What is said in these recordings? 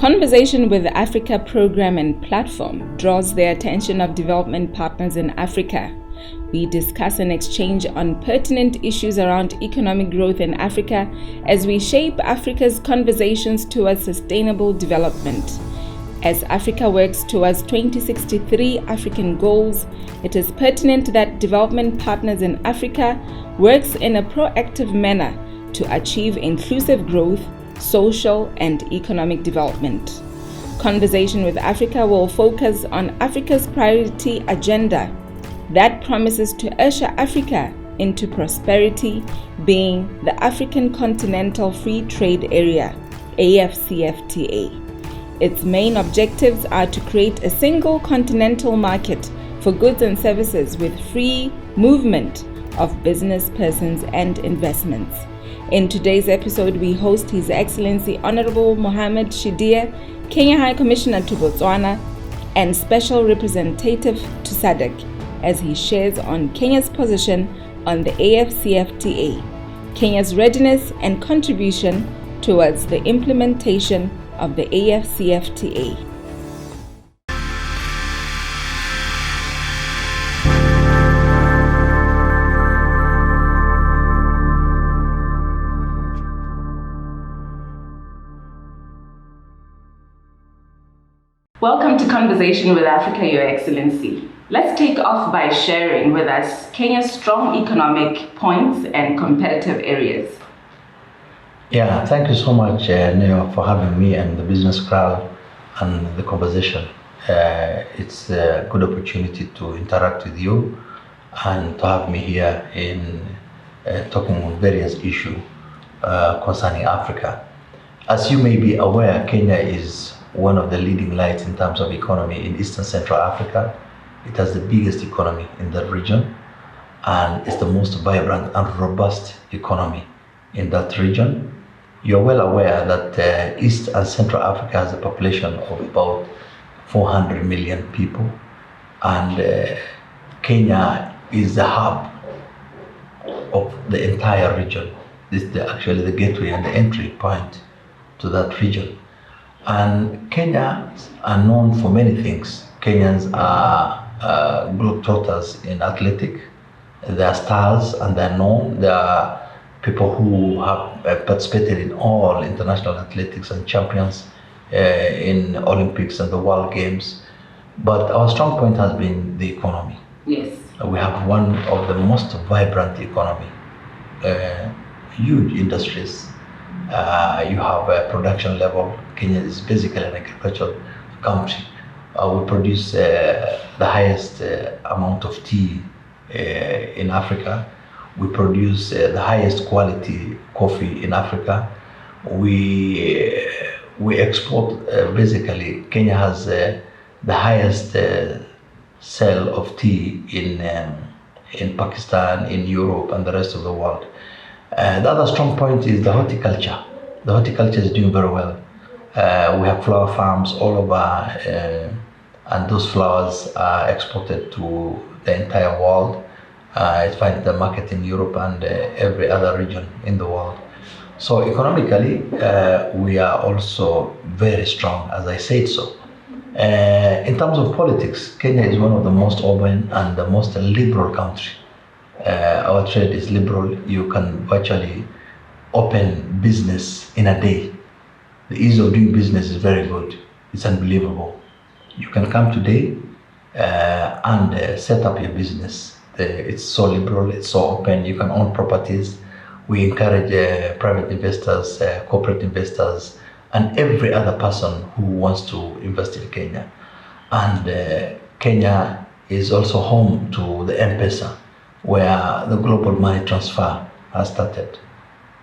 Conversation with Africa program and platform draws the attention of development partners in Africa. We discuss and exchange on pertinent issues around economic growth in Africa as we shape Africa's conversations towards sustainable development. As Africa works towards 2063 African goals, it is pertinent that development partners in Africa works in a proactive manner to achieve inclusive growth, social and economic development. Conversation with Africa will focus on Africa's priority agenda that promises to usher Africa into prosperity, being the African Continental Free Trade Area, AFCFTA. Its main objectives are to create a single continental market for goods and services with free movement of business persons and investments. In today's episode, we host His Excellency Honorable Mohamed Shidia, Kenya High Commissioner to Botswana and Special Representative to SADC, as he shares on Kenya's position on the AFCFTA, Kenya's readiness and contribution towards the implementation of the AFCFTA. Welcome to Conversation with Africa, Your Excellency. Let's take off by sharing with us Kenya's strong economic points and competitive areas. Yeah, thank you so much, Neo, for having me and the business crowd and the conversation. It's a good opportunity to interact with you and to have me here in talking on various issues concerning Africa. As you may be aware, Kenya is one of the leading lights in terms of economy in Eastern Central Africa. It has the biggest economy in that region, and it's the most vibrant and robust economy in that region. You're well aware that East and Central Africa has a population of about 400 million people, and Kenya is the hub of the entire region. This is actually the gateway and the entry point to that region. And Kenyans are known for many things. Kenyans are globetrotters in athletic. They are stars and they're known. They are people who have participated in all international athletics and champions in Olympics and the World Games. But our strong point has been the economy. Yes. We have one of the most vibrant economy, huge industries. You have a production level. Kenya is basically an agricultural country. We produce the highest amount of tea in Africa. We produce the highest quality coffee in Africa. We export, basically, Kenya has the highest sale of tea in Pakistan, in Europe, and the rest of the world. The other strong point is the horticulture. The horticulture is doing very well. We have flower farms all over, and those flowers are exported to the entire world. It finds the market in Europe and every other region in the world. So economically, we are also very strong, as I said so. In terms of politics, Kenya is one of the most open and the most liberal country. Our trade is liberal. You can virtually open business in a day. The ease of doing business is very good. It's unbelievable. You can come today and set up your business. It's so liberal, it's so open. You can own properties. We encourage private investors, corporate investors, and every other person who wants to invest in Kenya. And Kenya is also home to the M-Pesa, where the global money transfer has started.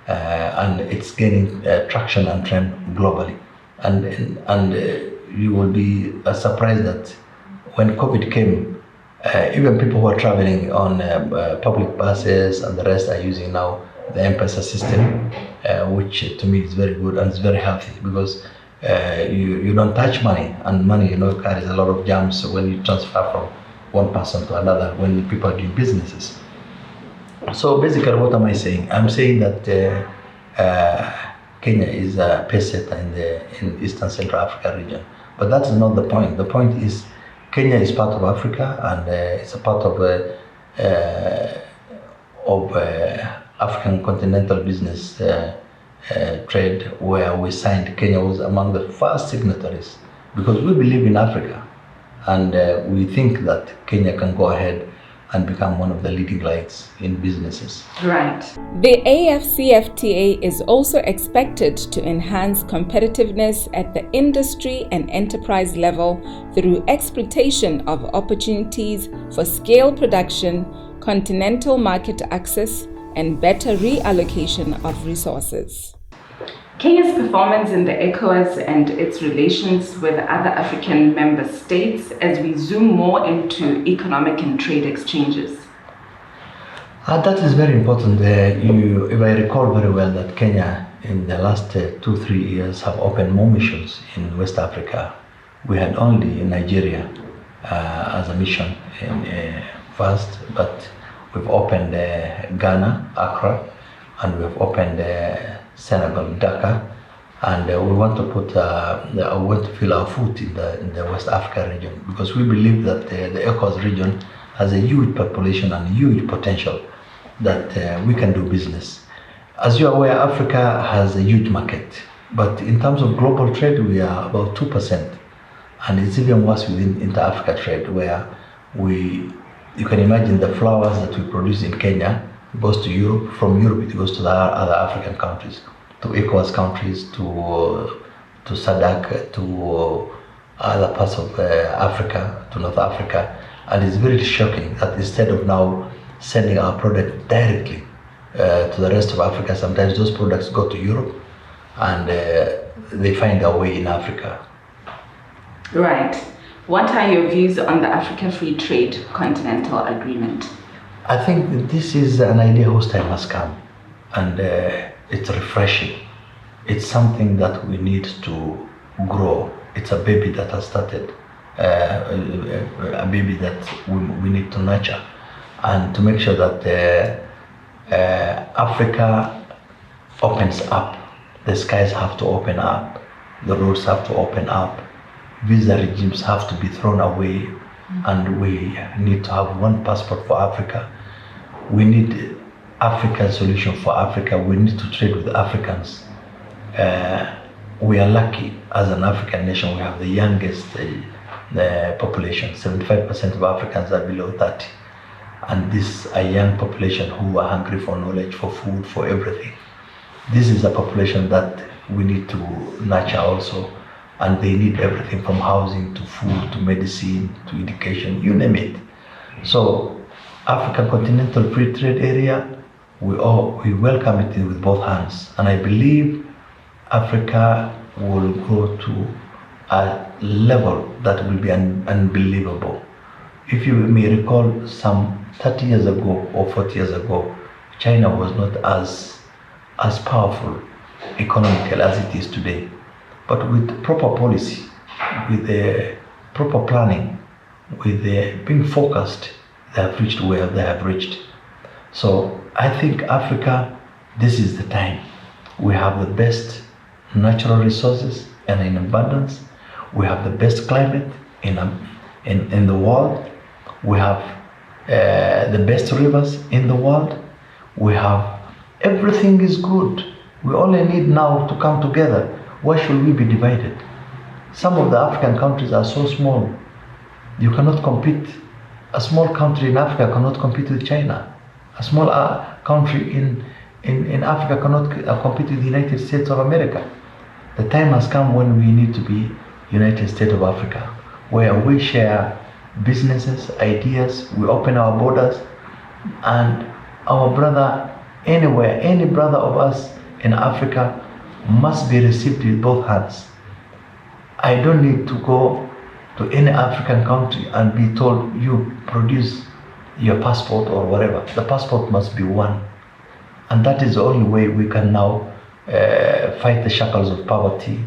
And it's gaining traction and trend globally. And you will be surprised that when COVID came, even people who are traveling on public buses and the rest are using now the M-Pesa system, which to me is very good and it's very healthy because you don't touch money, and money carries a lot of germs when you transfer from one person to another when people are doing businesses. So basically, what am I saying? I'm saying that Kenya is a pace setter in Eastern Central Africa region. But that's not the point. The point is Kenya is part of Africa, and it's a part of African continental business trade, where we signed. Kenya was among the first signatories because we believe in Africa, and we think that Kenya can go ahead and become one of the leading lights in businesses. Right. The AFCFTA is also expected to enhance competitiveness at the industry and enterprise level through exploitation of opportunities for scale production, continental market access, and better reallocation of resources. Kenya's performance in the ECOWAS and its relations with other African member states as we zoom more into economic and trade exchanges. That is very important. If I recall very well, that Kenya in the last 2-3 years have opened more missions in West Africa. We had only in Nigeria as a mission first, but we've opened Ghana, Accra, and we've opened Senegal, Dakar, and we want to feel our foot in the West Africa region, because we believe that the ECOWAS region has a huge population and huge potential that we can do business. As you are aware, Africa has a huge market, but in terms of global trade, we are about 2%, and it's even worse within inter-Africa trade, where you can imagine the flowers that we produce in Kenya goes to Europe. From Europe, it goes to the other African countries, to ECOWAS countries, to SADC, to other parts of Africa, to North Africa. And it's very shocking that instead of now sending our product directly to the rest of Africa, sometimes those products go to Europe and they find their way in Africa. Right. What are your views on the Africa Free Trade Continental Agreement? I think this is an idea whose time has come, and it's refreshing. It's something that we need to grow. It's a baby that has started, a baby that we need to nurture, and to make sure that Africa opens up. The skies have to open up, the roads have to open up, visa regimes have to be thrown away, and we need to have one passport for Africa. We need African solution for Africa. We need to trade with Africans. We are lucky as an African nation. We have the youngest population. 75% of Africans are below 30. And this is a young population who are hungry for knowledge, for food, for everything. This is a population that we need to nurture also. And they need everything from housing to food to medicine to education, you name it. So African Continental Free Trade Area, we welcome it with both hands. And I believe Africa will go to a level that will be unbelievable. If you may recall, some 30 years ago or 40 years ago, China was not as powerful economically as it is today. But with proper policy, with the proper planning, with being focused, they have reached where they have reached. So I think Africa, this is the time. We have the best natural resources and in abundance. We have the best climate in the world. We have the best rivers in the world. We have everything is good. We only need now to come together. Why should we be divided? Some of the African countries are so small. You cannot compete. A small country in Africa cannot compete with China. A small country in Africa cannot compete with the United States of America. The time has come when we need to be United States of Africa, where we share businesses, ideas, we open our borders, and our brother anywhere, any brother of us in Africa must be received with both hands. I don't need to go to any African country and be told you produce your passport or whatever. The passport must be one. And that is the only way we can now fight the shackles of poverty.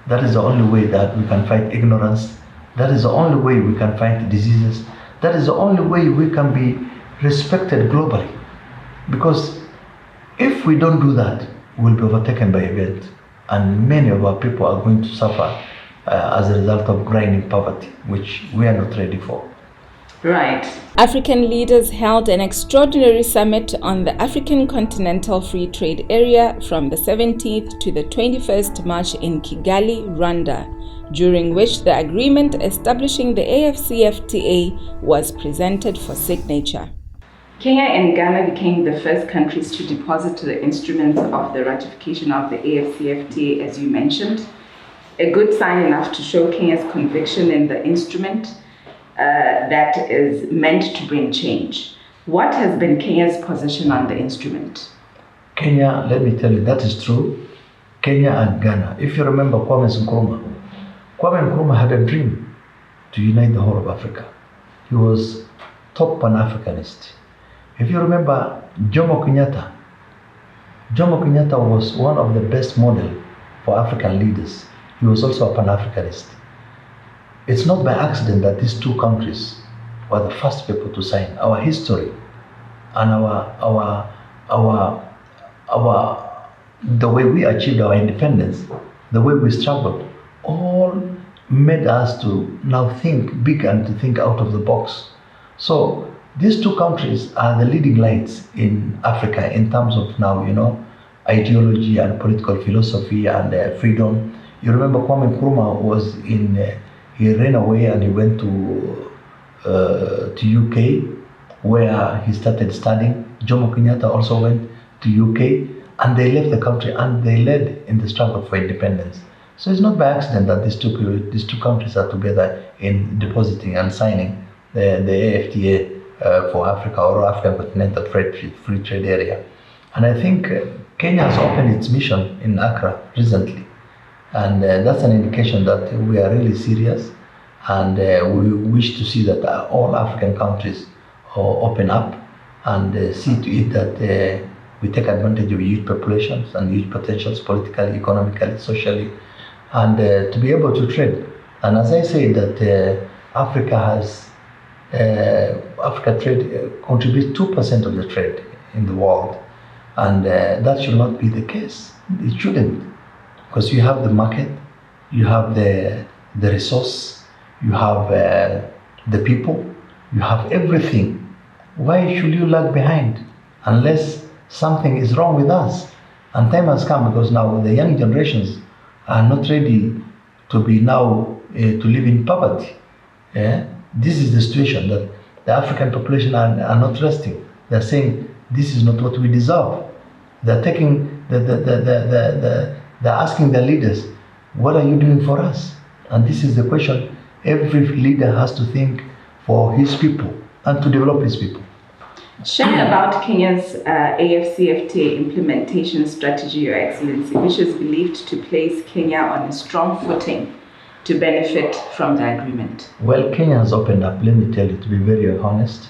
That is the only way that we can fight ignorance. That is the only way we can fight diseases. That is the only way we can be respected globally. Because if we don't do that, we'll be overtaken by events. and many of our people are going to suffer as a result of grinding poverty, which we are not ready for. Right. African leaders held an extraordinary summit on the African Continental Free Trade Area from the 17th to the 21st March in Kigali, Rwanda, during which the agreement establishing the AfCFTA was presented for signature. Kenya and Ghana became the first countries to deposit the instruments of the ratification of the AfCFTA, as you mentioned. A good sign enough to show Kenya's conviction in the instrument that is meant to bring change. What has been Kenya's position on the instrument? Kenya, let me tell you, that is true. Kenya and Ghana. If you remember Kwame Nkrumah had a dream to unite the whole of Africa. He was top Pan-Africanist. If you remember Jomo Kenyatta was one of the best models for African leaders. He was also a Pan-Africanist. It's not by accident that these two countries were the first people to sign. Our history and the way we achieved our independence, the way we struggled, all made us to now think big and to think out of the box. So these two countries are the leading lights in Africa in terms of now, ideology and political philosophy and freedom. You remember Kwame Nkrumah was he ran away and he went to UK, where he started studying. Jomo Kenyatta also went to UK, and they left the country and they led in the struggle for independence. So it's not by accident that these two countries are together in depositing and signing the AfTA for Africa, or African Continental Free Trade Area. And I think Kenya has opened its mission in Accra recently. And that's an indication that we are really serious, and we wish to see that all African countries open up and see to it that we take advantage of youth populations and youth potentials politically, economically, socially, and to be able to trade. And as I say that Africa trade contributes 2% of the trade in the world, and that should not be the case. It shouldn't. Because you have the market, you have the resource, you have the people, you have everything. Why should you lag behind unless something is wrong with us? And time has come, because now the young generations are not ready to be now to live in poverty. This is the situation that the African population are not resting. They're saying this is not what we deserve. They're taking they're asking their leaders, what are you doing for us? And this is the question every leader has to think for his people and to develop his people. Share about Kenya's AfCFTA implementation strategy, Your Excellency, which is believed to place Kenya on a strong footing to benefit from the agreement. Well, Kenya has opened up, let me tell you, to be very honest.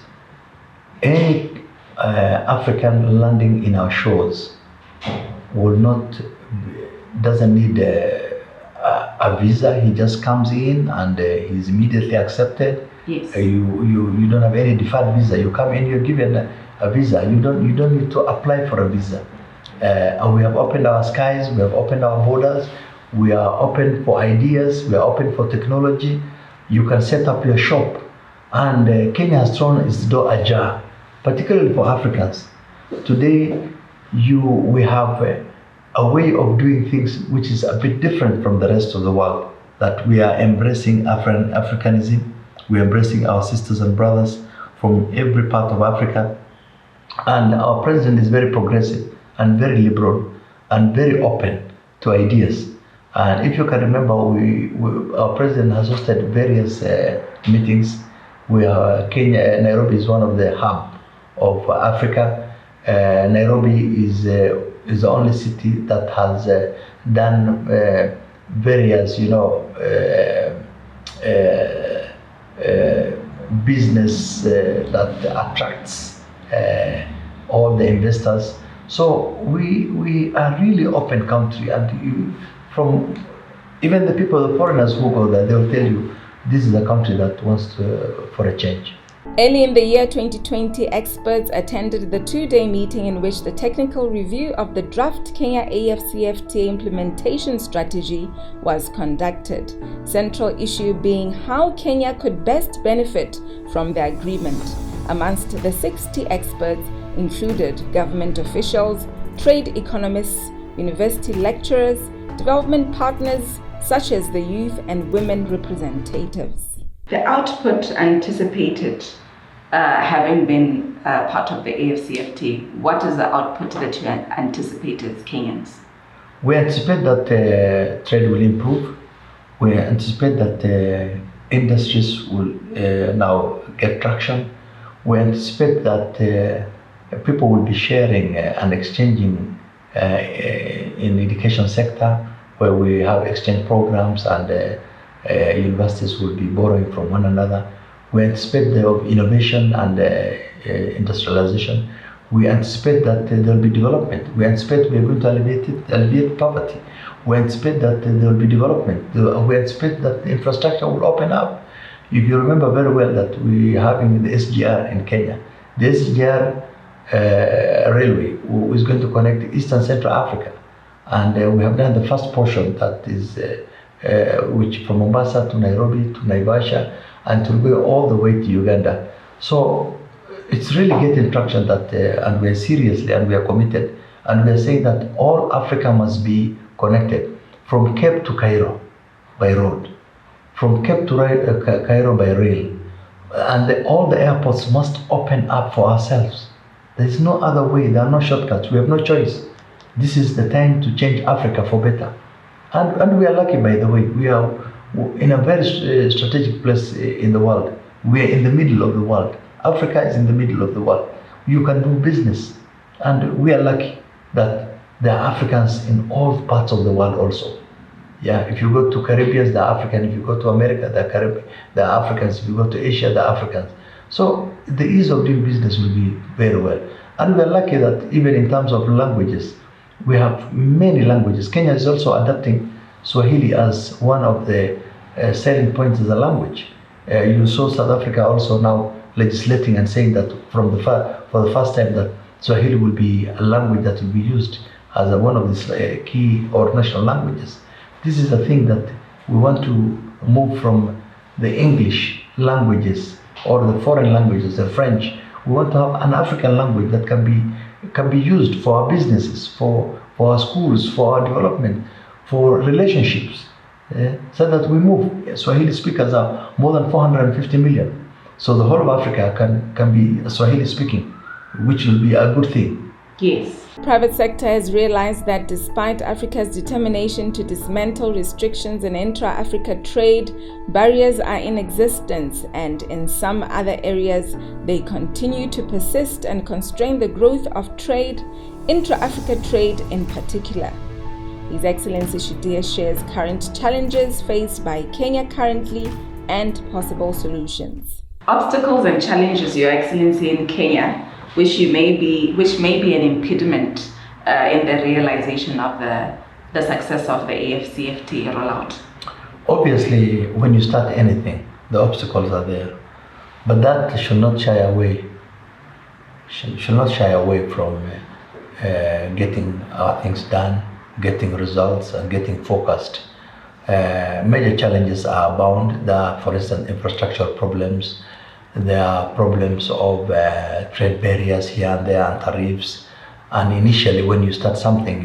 Any African landing in our shores doesn't need a visa. He just comes in and he's immediately accepted. Yes. You don't have any deferred visa. You come in, you're given a visa. You don't need to apply for a visa. We have opened our skies. We have opened our borders. We are open for ideas. We are open for technology. You can set up your shop, and Kenya has thrown its door ajar, particularly for Africans. Today, we have a way of doing things which is a bit different from the rest of the world, that we are embracing Africanism, we are embracing our sisters and brothers from every part of Africa, and our president is very progressive and very liberal and very open to ideas. And if you can remember, our president has hosted various meetings where Nairobi is one of the hub of Africa. Nairobi is the only city that has done various, business that attracts all the investors. So we are really open country, and from even the foreigners who go there, they'll tell you this is a country that wants for a change. Early in the year 2020, experts attended the two-day meeting in which the technical review of the draft Kenya AfCFTA implementation strategy was conducted. Central issue being how Kenya could best benefit from the agreement. Amongst the 60 experts included government officials, trade economists, university lecturers, development partners such as the youth and women representatives. The output anticipated having been part of the AfCFTA, what is the output that you anticipate as Kenyans? We anticipate that trade will improve. We anticipate that industries will now get traction. We anticipate that people will be sharing and exchanging in the education sector, where we have exchange programs and universities will be borrowing from one another. We anticipate the innovation and industrialization. We anticipate that there will be development. We anticipate we are going to alleviate poverty. We anticipate that there will be development. We anticipate that the infrastructure will open up. If you remember very well that we are having the SGR in Kenya. The SGR railway is going to connect East and Central Africa. And we have done the first portion, that is which from Mombasa to Nairobi to Naivasha and to go all the way to Uganda. So it's really getting traction that, and we are seriously and we are committed, and we are saying that all Africa must be connected from Cape to Cairo by road, from Cape to Cairo by rail, and all the airports must open up for ourselves. There is no other way. There are no shortcuts. We have no choice. This is the time to change Africa for better. And we are lucky, by the way. We are in a very strategic place in the world. We are in the middle of the world. Africa is in the middle of the world. You can do business. And we are lucky that there are Africans in all parts of the world also. Yeah, if you go to Caribbeans, there are Africans. If you go to America, there are Africans. If you go to Asia, there are Africans. So the ease of doing business will be very well. And we are lucky that even in terms of languages, we have many languages. Kenya is also adapting Swahili as one of the selling points as a language. You saw South Africa also now legislating and saying that for the first time that Swahili will be a language that will be used as one of the key or national languages. This is a thing that we want to move from the English languages or the foreign languages, the French. We want to have an African language that can be used for our businesses, for our schools, for our development, for relationships, so that we move. Swahili speakers are more than 450 million. So the whole of Africa can be Swahili speaking, which will be a good thing. Yes. Private sector has realized that despite Africa's determination to dismantle restrictions in intra-Africa trade, barriers are in existence, and in some other areas they continue to persist and constrain the growth of trade, intra-Africa trade in particular. His Excellency Shidia shares current challenges faced by Kenya currently and possible solutions. Obstacles and challenges, Your Excellency, in Kenya, which may be an impediment in the realization of the success of the AfCFTA rollout? Obviously, when you start anything, the obstacles are there, but that should not shy away from getting our things done, getting results, and getting focused. Major challenges are abound. There are, for instance, infrastructural problems. There are problems of trade barriers here and there and tariffs. And initially, when you start something,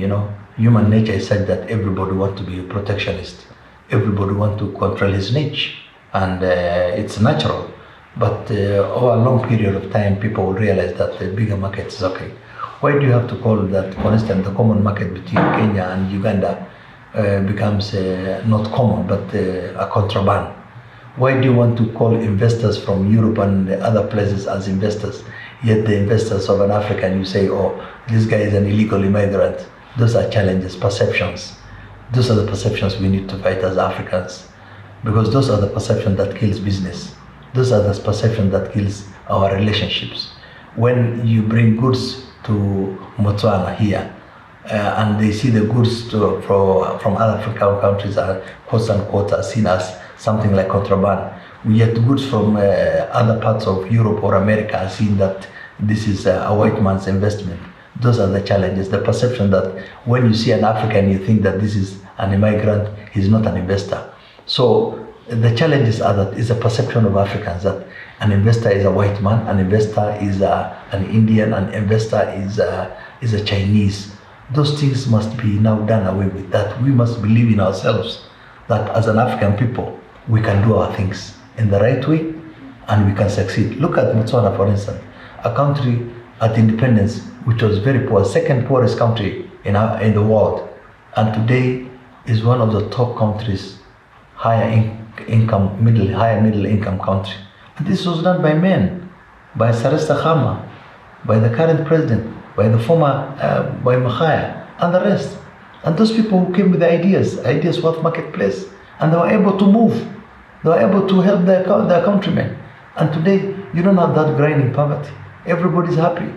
human nature is such that everybody wants to be a protectionist. Everybody wants to control his niche, and it's natural. But over a long period of time, people will realize that the bigger market is okay. Why do you have to call that, for instance, the common market between Kenya and Uganda becomes not common, but a contraband? Why do you want to call investors from Europe and other places as investors, yet the investors of an African, you say, oh, this guy is an illegal immigrant? Those are challenges, perceptions. Those are the perceptions we need to fight as Africans, because those are the perceptions that kills business. Those are the perceptions that kills our relationships. When you bring goods to Botswana here, and they see the goods from other African countries are quote unquote are seen as something like contraband. Yet goods from other parts of Europe or America are seen that this is a white man's investment. Those are the challenges. The perception that when you see an African, you think that this is an immigrant, he's not an investor. So the challenges are that it's a perception of Africans that an investor is a white man, an investor is an Indian, an investor is a Chinese. Those things must be now done away with. That we must believe in ourselves, that as an African people, we can do our things in the right way and we can succeed. Look at Botswana, for instance, a country at independence which was very poor, second poorest country in the world, and today is one of the top countries, higher middle income country. And this was done by men, by Saresta Khama, by the current president, by the former, by Makhaya, and the rest. And those people who came with ideas worth marketplace, and they were able to move. They were able to help their countrymen. And today, you don't have that grinding poverty. Everybody's happy.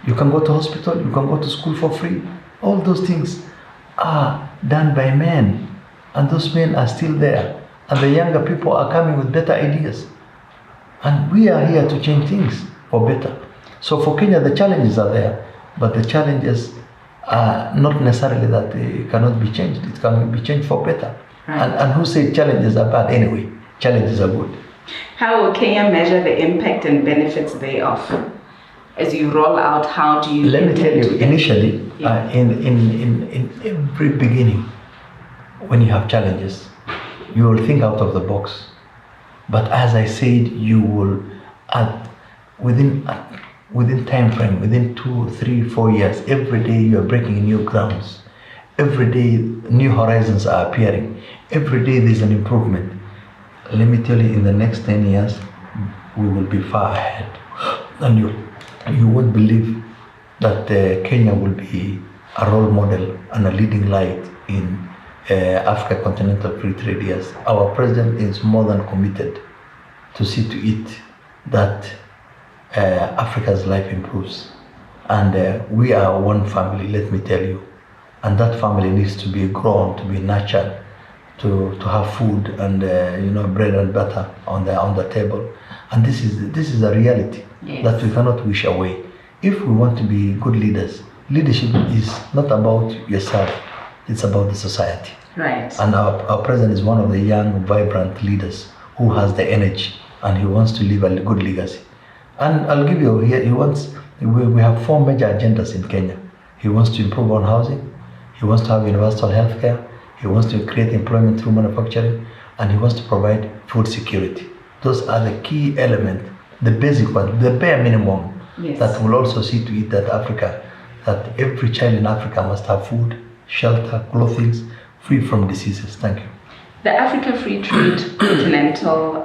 You can go to hospital, you can go to school for free. All those things are done by men. And those men are still there. And the younger people are coming with better ideas. And we are here to change things for better. So for Kenya, the challenges are there. But the challenges are not necessarily that they cannot be changed. It can be changed for better. Right. And who said challenges are bad anyway? Challenges are good. How will Kenya measure the impact and benefits thereof? As you roll out, how do you... Let me tell you, initially, in every beginning, when you have challenges, you will think out of the box. But as I said, you will, within time frame, within 2, 3, 4 years, every day you are breaking new grounds. Every day new horizons are appearing. Every day there's an improvement. Let me tell you, in the next 10 years, we will be far ahead. And you won't believe that Kenya will be a role model and a leading light in Africa Continental Free Trade years. Our president is more than committed to see to it that Africa's life improves. And we are one family, let me tell you. And that family needs to be grown, to be nurtured, to have food and bread and butter on the table. And this is a reality that we cannot wish away. If we want to be good leaders, leadership is not about yourself, it's about the society. Right. And our president is one of the young, vibrant leaders who has the energy and he wants to leave a good legacy. And I'll give you here, we have 4 major agendas in Kenya. He wants to improve on housing, he wants to have universal health care, he wants to create employment through manufacturing, and he wants to provide food security. Those are the key elements, the basic one, the bare minimum, that will also see to it that every child in Africa must have food, shelter, clothing, free from diseases. Thank you. The Africa Free Trade Continental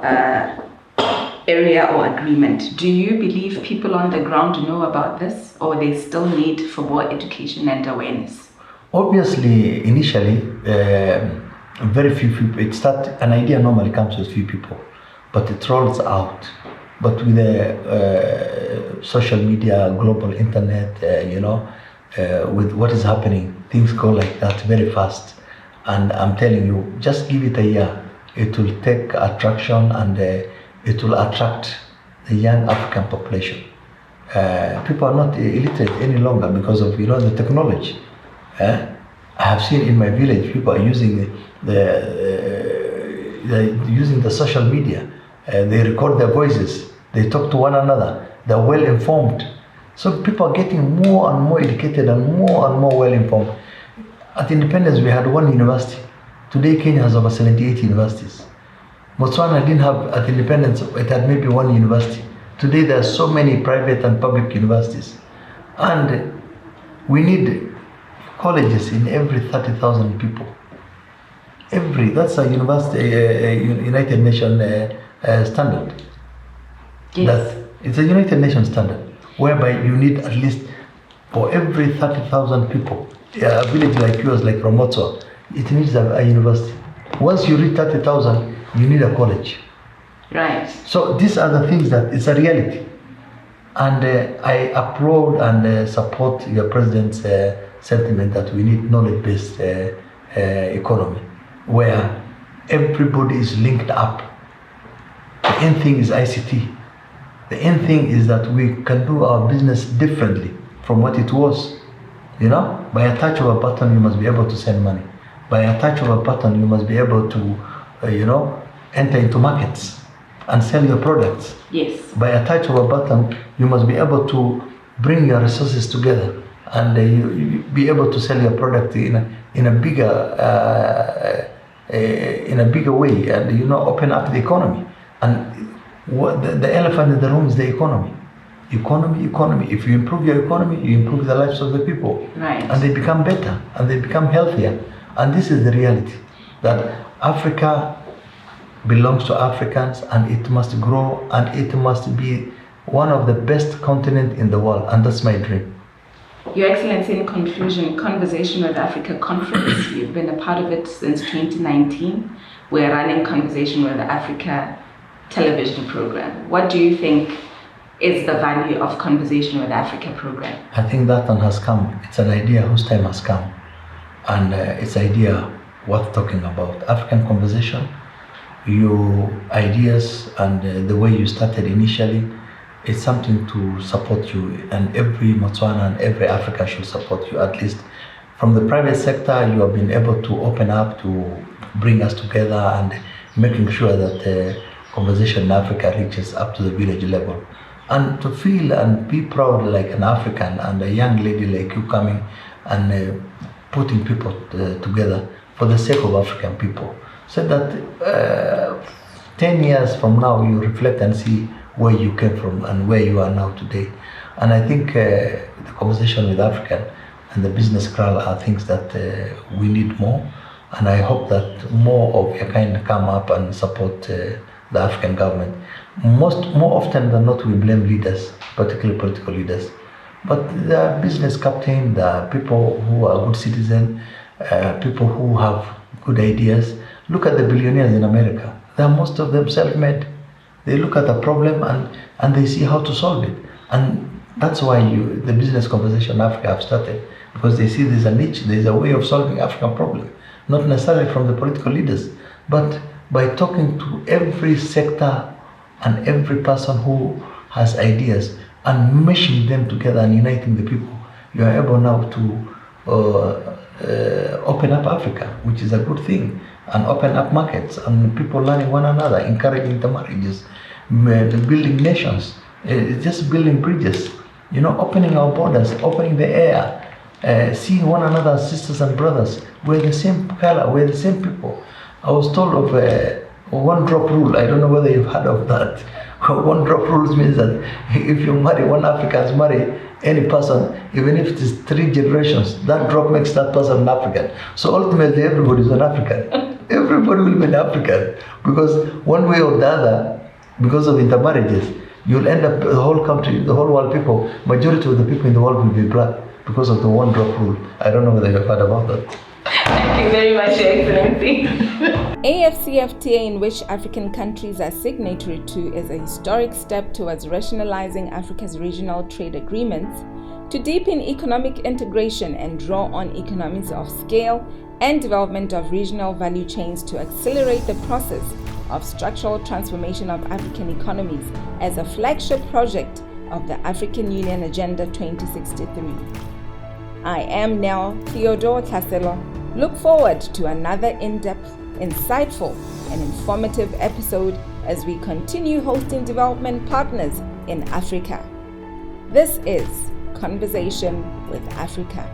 Area or Agreement, do you believe people on the ground know about this, or they still need for more education and awareness? Obviously, initially, very few people, an idea normally comes with few people, but it rolls out. But with the social media, global internet, with what is happening, things go like that very fast. And I'm telling you, just give it a year. It will take attraction and it will attract the young African population. People are not illiterate any longer because of the technology. I have seen in my village people are using the social media. They record their voices. They talk to one another. They're well informed. So people are getting more and more educated and more well informed. At independence, we had 1 university. Today, Kenya has over 78 universities. Botswana didn't have, at independence, it had maybe 1 university. Today, there are so many private and public universities. And we need colleges in every 30,000 people. That's a university, United Nations standard. Yes. It's a United Nations standard, whereby you need at least for every 30,000 people, a village like yours, like Ramotso, it needs a university. Once you reach 30,000, you need a college. Right. So these are the things that it's a reality. And I applaud and support your president's sentiment that we need knowledge-based economy, where everybody is linked up. The end thing is ICT. The end thing is that we can do our business differently from what it was. You know, by a touch of a button, you must be able to send money. By a touch of a button, you must be able to, enter into markets and sell your products. Yes. By a touch of a button, you must be able to bring your resources together and you be able to sell your product in a bigger way, and open up the economy. And the elephant in the room is the economy. Economy. If you improve your economy, you improve the lives of the people. Right. And they become better and they become healthier. And this is the reality, that Africa belongs to Africans and it must grow and it must be one of the best continents in the world, and that's my dream. Your Excellency, in conclusion, Conversation with Africa conference, you've been a part of it since 2019. We're running Conversation with Africa television program. What do you think is the value of Conversation with Africa program? I think that one has come. It's an idea whose time has come, and it's an idea worth talking about. African conversation, your ideas and the way you started initially, it's something to support you, and every Botswana and every Africa should support you. At least from the private sector, you have been able to open up to bring us together and making sure that conversation in Africa reaches up to the village level. And to feel and be proud like an African and a young lady like you coming and putting people together for the sake of African people. So that 10 years from now, you reflect and see where you came from and where you are now today. And I think the conversation with African and the business crowd are things that we need more. And I hope that more of your kind come up and support the African government. More often than not, we blame leaders, particularly political leaders. But the business captain, the people who are good citizens, people who have good ideas. Look at the billionaires in America. Most of them self-made. They look at a problem and they see how to solve it. And that's why the business conversation in Africa have started, because they see there's a niche, there's a way of solving African problem. Not necessarily from the political leaders, but by talking to every sector and every person who has ideas and meshing them together and uniting the people, you are able now to open up Africa, which is a good thing, and open up markets and people learning one another, encouraging intermarriages, building nations, just building bridges, opening our borders, opening the air, seeing one another as sisters and brothers. We're the same color, we're the same people. I was told of one drop rule. I don't know whether you've heard of that. One drop rule means that if you marry one African, marry any person, even if it is 3 generations, that drop makes that person an African. So ultimately, everybody is an African. Everybody will be an African, because one way or the other, because of intermarriages, you'll end up the whole country, the whole world people, majority of the people in the world will be black because of the one drop rule. I don't know whether you've heard about that. Thank you very much, Your Excellency. AFCFTA, in which African countries are signatory to, is a historic step towards rationalizing Africa's regional trade agreements to deepen economic integration and draw on economies of scale and development of regional value chains to accelerate the process of structural transformation of African economies as a flagship project of the African Union Agenda 2063. I am Nell Theodore Taselo. Look forward to another in-depth, insightful, and informative episode as we continue hosting development partners in Africa. This is Conversation with Africa.